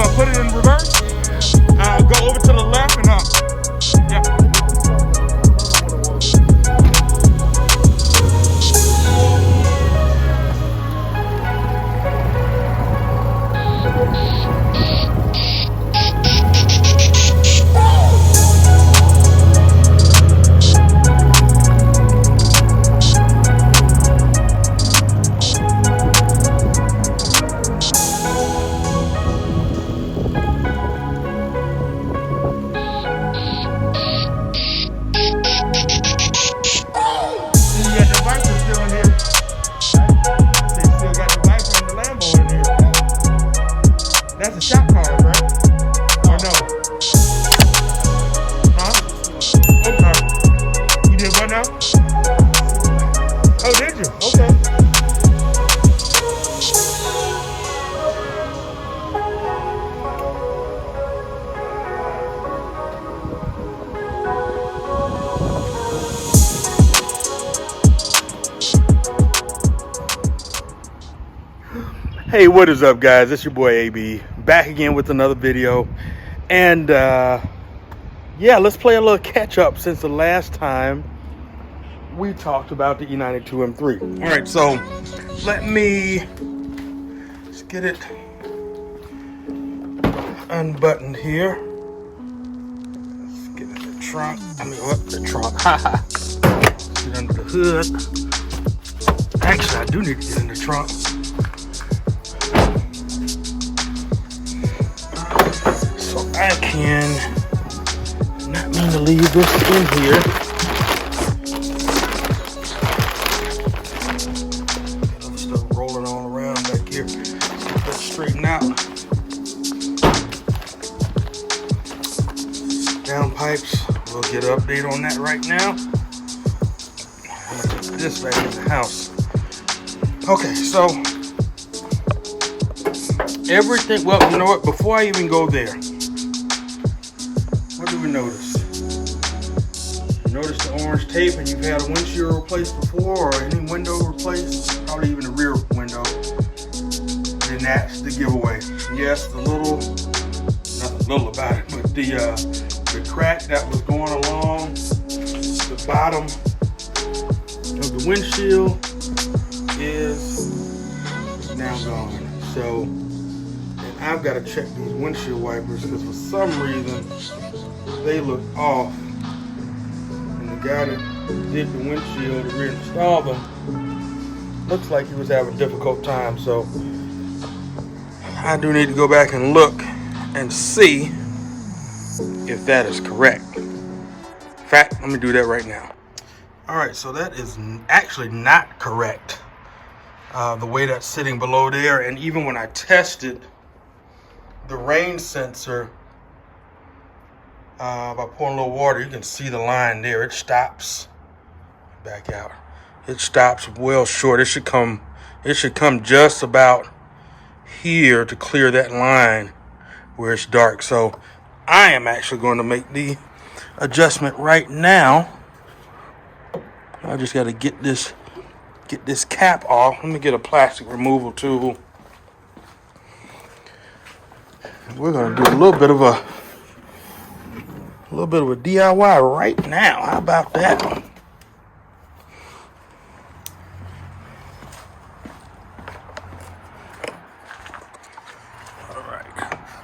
to put it in reverse. Go over to the left and up. Yep. That's a shop car, right? Or no? Huh? Okay. You did what now? Oh, did you? Okay. Hey, what is up, guys? It's your boy AB, back again with another video. And yeah, let's play a little catch up since the last time we talked about the E92 M3. All right, so let me just get it unbuttoned here. Let's get in the trunk. The trunk. Let's get under the hood. Actually, I do need to get in the trunk. I can not mean to leave this in here. Other stuff rolling all around back here. Get that straightened out. Downpipes. We'll get an update on that right now. I'm gonna take this back in the house. Okay, so everything. Well, you know what? Before I even go there. What do we notice? You notice the orange tape, and you've had a windshield replaced before, or any window replaced, probably even a rear window. And that's the giveaway. Yes, the little, nothing little about it, but the crack that was going along the bottom of the windshield is now gone. So, and I've got to check these windshield wipers because for some reason they look off, and the guy that did the windshield to reinstall them looks like he was having a difficult time. So I do need to go back and look and see if that is correct. In fact, let me do that right now. All right, so that is actually not correct. The way that's sitting below there, and even when I tested the rain sensor, by pouring a little water, you can see the line there. It stops. Back out. It stops well short. It should come just about here to clear that line where it's dark. So I am actually going to make the adjustment right now. I just got to get this cap off. Let me get a plastic removal tool. We're going to do a little bit of a DIY right now. How about that? All right.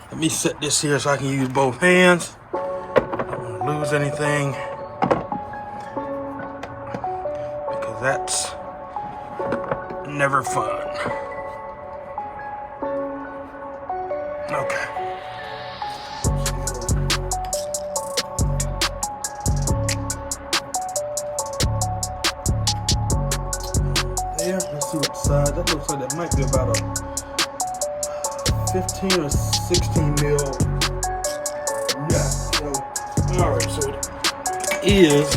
Let me set this here so I can use both hands. I don't want to lose anything, because that's never fun. Okay. Let's see what size. That looks like that might be about a 15 or 16 mil nut. So, all right, so it is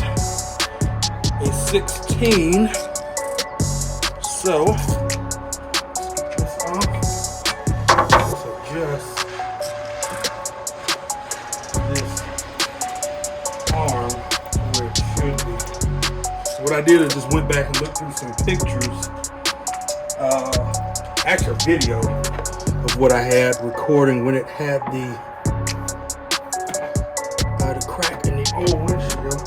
a 16. So get this off. Let's adjust this arm where it should be. What I did is just went back and looked through some pictures, actually a video of what I had recording when it had the crack in the old windshield.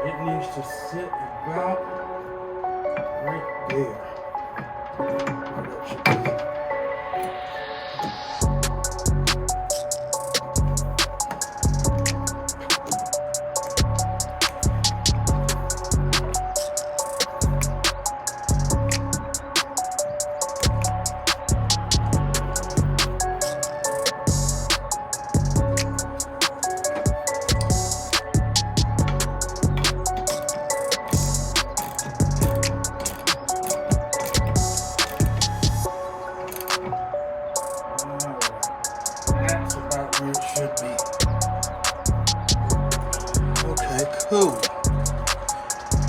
It needs to sit about right there. Cool.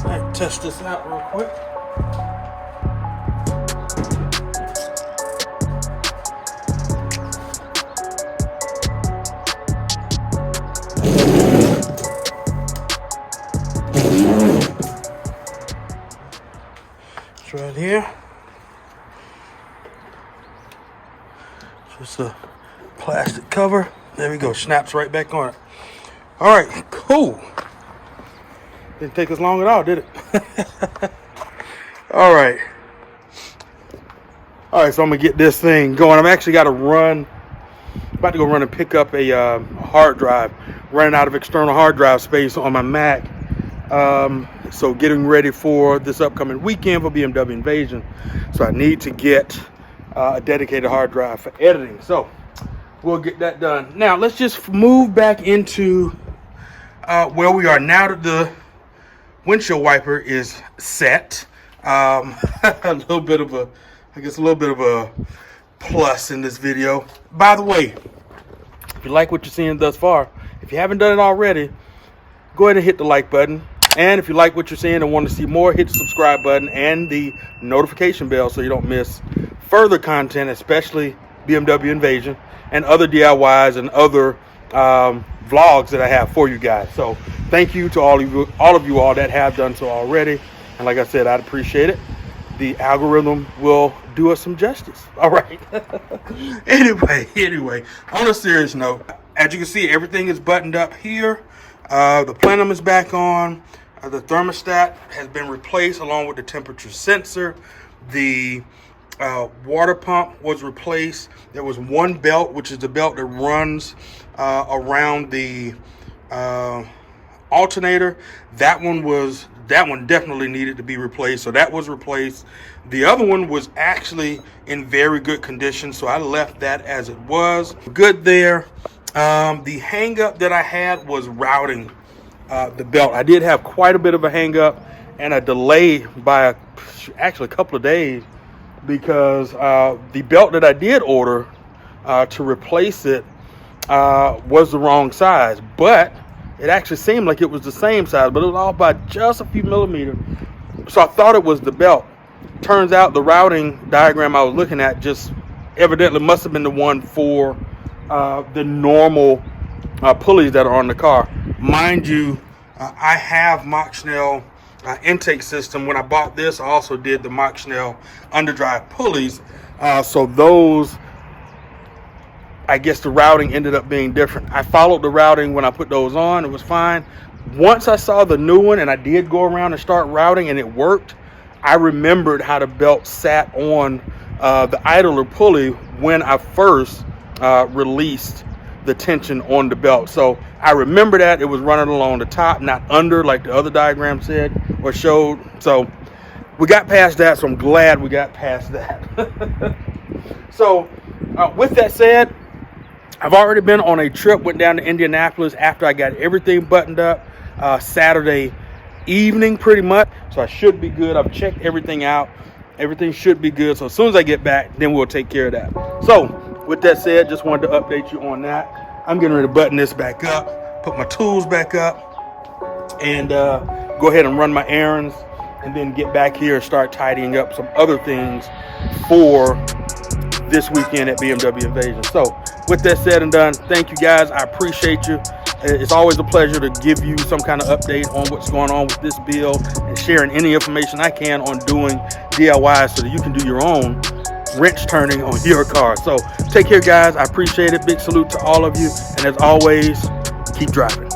Alright, test this out real quick. It's right here. Just a plastic cover. There we go. Snaps right back on it. Alright, cool. Didn't take us long at all, did it? All right, so I'm gonna get this thing going. I'm actually got to run, about to go run and pick up a hard drive, running out of external hard drive space on my Mac. So getting ready for this upcoming weekend for BMW Invasion. So I need to get a dedicated hard drive for editing. So we'll get that done. Now let's just move back into where we are now that the windshield wiper is set. A little bit of a plus in this video. By the way, if you like what you're seeing thus far, if you haven't done it already, go ahead and hit the like button. And if you like what you're seeing and want to see more, hit the subscribe button and the notification bell so you don't miss further content, especially BMW Invasion and other DIYs and other vlogs that I have for you guys. So thank you to all of you all that have done so already. And like I said, I'd appreciate it. The algorithm will do us some justice. All right. Anyway, on a serious note, as you can see, everything is buttoned up here. The plenum is back on. The thermostat has been replaced along with the temperature sensor. The water pump was replaced. There was one belt, which is the belt that runs around the alternator. That one definitely needed to be replaced, so that was replaced. The other one was actually in very good condition, so I left that as it was. Good there. The hang up that I had was routing the belt. I did have quite a bit of a hang up and a delay by actually a couple of days, because the belt that I did order to replace it was the wrong size, but it actually seemed like it was the same size, but it was off by just a few millimeters. So I thought it was the belt. Turns out the routing diagram I was looking at just evidently must have been the one for the normal pulleys that are on the car. Mind you, I have Macht Schnell intake system. When I bought this, I also did the Macht Schnell Underdrive pulleys. So those, I guess the routing ended up being different. I followed the routing when I put those on. It was fine. Once I saw the new one and I did go around and start routing and it worked, I remembered how the belt sat on the idler pulley when I first released the tension on the belt. So I remember that it was running along the top, not under like the other diagram said or showed. So we got past that, so I'm glad we got past that. So with that said, I've already been on a trip, went down to Indianapolis after I got everything buttoned up Saturday evening pretty much. So I should be good. I've checked everything out. Everything should be good. So as soon as I get back, then we'll take care of that. So with that said, just wanted to update you on that. I'm getting ready to button this back up, put my tools back up, and go ahead and run my errands, and then get back here and start tidying up some other things for this weekend at BMW Invasion. So with that said and done, thank you guys. I appreciate you. It's always a pleasure to give you some kind of update on what's going on with this build and sharing any information I can on doing DIY so that you can do your own wrench turning on your car. So take care, guys. I appreciate it. Big salute to all of you. And as always, keep driving.